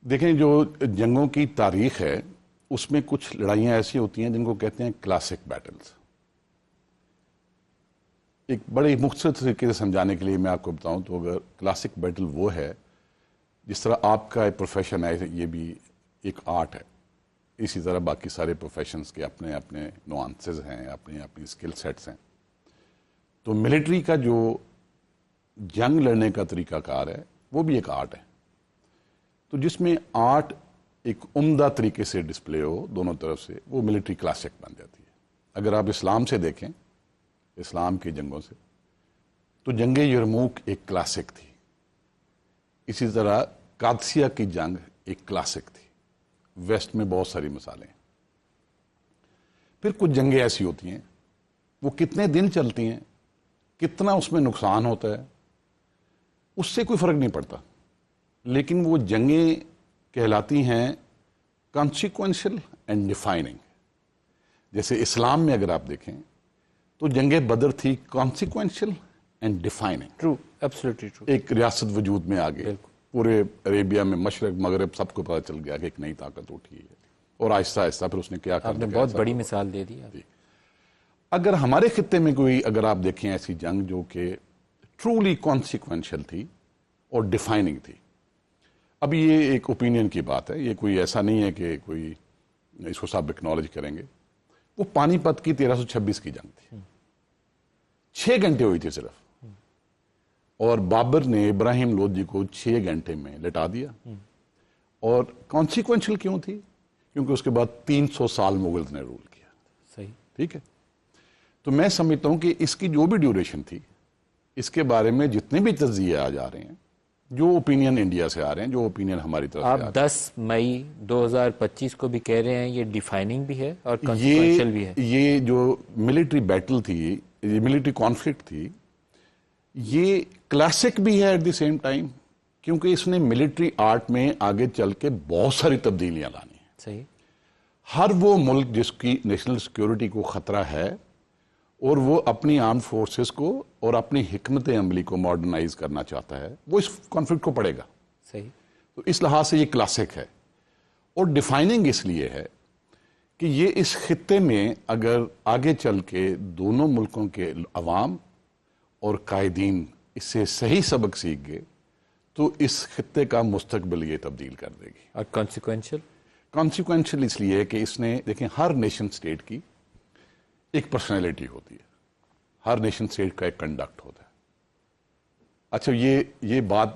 دیکھیں جو جنگوں کی تاریخ ہے اس میں کچھ لڑائیاں ایسی ہوتی ہیں جن کو کہتے ہیں کلاسک بیٹلز. ایک بڑے مختصر طریقے سے سمجھانے کے لیے میں آپ کو بتاؤں تو اگر کلاسک بیٹل وہ ہے جس طرح آپ کا ایک پروفیشن ہے یہ بھی ایک آرٹ ہے، اسی طرح باقی سارے پروفیشنز کے اپنے اپنے نوانسز ہیں، اپنی اپنی سکل سیٹس ہیں. تو ملٹری کا جو جنگ لڑنے کا طریقہ کار ہے وہ بھی ایک آرٹ ہے. تو جس میں آرٹ ایک عمدہ طریقے سے ڈسپلے ہو دونوں طرف سے، وہ ملٹری کلاسک بن جاتی ہے. اگر آپ اسلام سے دیکھیں، اسلام کی جنگوں سے، تو جنگ یرموک ایک کلاسک تھی. اسی طرح قادسیہ کی جنگ ایک کلاسک تھی. ویسٹ میں بہت ساری مثالیں ہیں. پھر کچھ جنگیں ایسی ہوتی ہیں وہ کتنے دن چلتی ہیں، کتنا اس میں نقصان ہوتا ہے، اس سے کوئی فرق نہیں پڑتا، لیکن وہ جنگیں کہلاتی ہیں کانسیکوینشل اینڈ ڈیفائننگ. جیسے اسلام میں اگر آپ دیکھیں تو جنگ بدر تھی consequential and defining. True, absolutely true. ایک ریاست وجود میں آ گئی، پورے عربیہ میں مشرق مغرب سب کو پتہ چل گیا کہ ایک نئی طاقت اٹھی ہے، اور آہستہ آہستہ پھر اس نے کیا آپ نے بہت بڑی مثال دے دی. اگر ہمارے خطے میں کوئی اگر آپ دیکھیں ایسی جنگ جو کہ ٹرولی کانسیکوینشل تھی اور ڈیفائننگ تھی، اب یہ ایک اوپینین کی بات ہے، یہ کوئی ایسا نہیں ہے کہ کوئی اس کو سب اکنالج کریں گے. وہ پانی پت کی 1326 کی جنگ تھی، 6 گھنٹے ہوئی تھی صرف، اور بابر نے ابراہیم لودھی کو 6 گھنٹے میں لٹا دیا. اور کانسیکوینشل کیوں تھی؟ کیونکہ اس کے بعد 300 سال مغلز نے رول کیا. صحیح، ٹھیک ہے. تو میں سمجھتا ہوں کہ اس کی جو بھی ڈیوریشن تھی، اس کے بارے میں جتنے بھی تجزیے آ جا رہے ہیں، جو اوپینین انڈیا سے آ رہے ہیں، جو اوپینین ہماری طرف سے آ رہے ہیں، آپ 10 مئی 2025 کو بھی کہہ رہے ہیں یہ ڈیفائننگ بھی ہے اور کانسیکوینشل بھی ہے. یہ جو ملٹری بیٹل تھی، یہ ملٹری کانفلکٹ تھی، یہ کلاسک بھی ہے ایٹ دی سیم ٹائم، کیونکہ اس نے ملٹری آرٹ میں آگے چل کے بہت ساری تبدیلیاں لانی ہیں. صحیح. ہر وہ ملک جس کی نیشنل سیکیورٹی کو خطرہ ہے اور وہ اپنی آرم فورسز کو اور اپنی حکمت عملی کو ماڈرنائز کرنا چاہتا ہے، وہ اس کانفلکٹ کو پڑھے گا. صحیح. تو اس لحاظ سے یہ کلاسک ہے. اور ڈیفائننگ اس لیے ہے کہ یہ اس خطے میں اگر آگے چل کے دونوں ملکوں کے عوام اور قائدین اس سے صحیح سبق سیکھ گئے تو اس خطے کا مستقبل یہ تبدیل کر دے گی. اور کانسیکوینشل اس لیے کہ اس نے دیکھیں ہر نیشن سٹیٹ کی ایک پرسنالٹی ہوتی ہے، ہر نیشن سٹیٹ کا ایک کنڈکٹ ہوتا ہے. اچھا یہ بات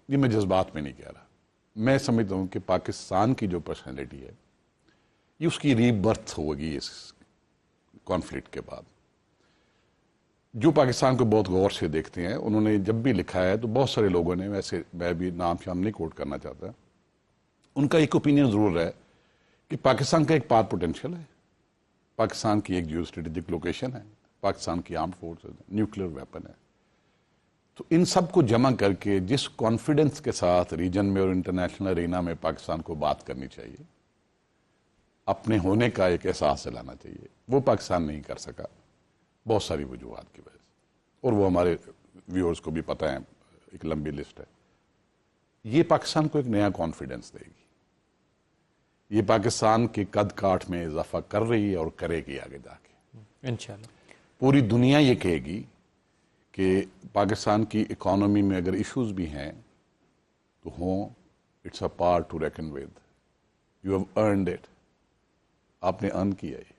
یہ میں جذبات میں نہیں کہہ رہا، میں سمجھتا ہوں کہ پاکستان کی جو پرسنالٹی ہے یہ اس کی ری برتھ ہوگی اس کانفلکٹ کے بعد. جو پاکستان کو بہت غور سے دیکھتے ہیں انہوں نے جب بھی لکھا ہے تو بہت سارے لوگوں نے، ویسے میں بھی نام شام نہیں کوٹ کرنا چاہتا، ان کا ایک اوپینین ضرور ہے کہ پاکستان کا ایک پار پوٹینشیل ہے، پاکستان کی ایک جیو اسٹریٹجک لوکیشن ہے، پاکستان کی آرم فورس نیوکلیر ویپن ہے. تو ان سب کو جمع کر کے جس کانفیڈنس کے ساتھ ریجن میں اور انٹرنیشنل ارینا میں پاکستان کو بات کرنی چاہیے، اپنے ہونے کا ایک احساس دلانا چاہیے، وہ پاکستان نہیں کر سکا بہت ساری وجوہات کی وجہ سے، اور وہ ہمارے ویورز کو بھی پتہ ہے، ایک لمبی لسٹ ہے. یہ پاکستان کو ایک نیا کانفیڈنس دے گی، یہ پاکستان کے قد کاٹھ میں اضافہ کر رہی ہے اور کرے گی آگے جا کے انشاءاللہ. پوری دنیا یہ کہے گی کہ پاکستان کی اکانومی میں اگر ایشوز بھی ہیں تو ہوں، it's a part to reckon with, you have earned it, آپ نے ارن کیا ہے.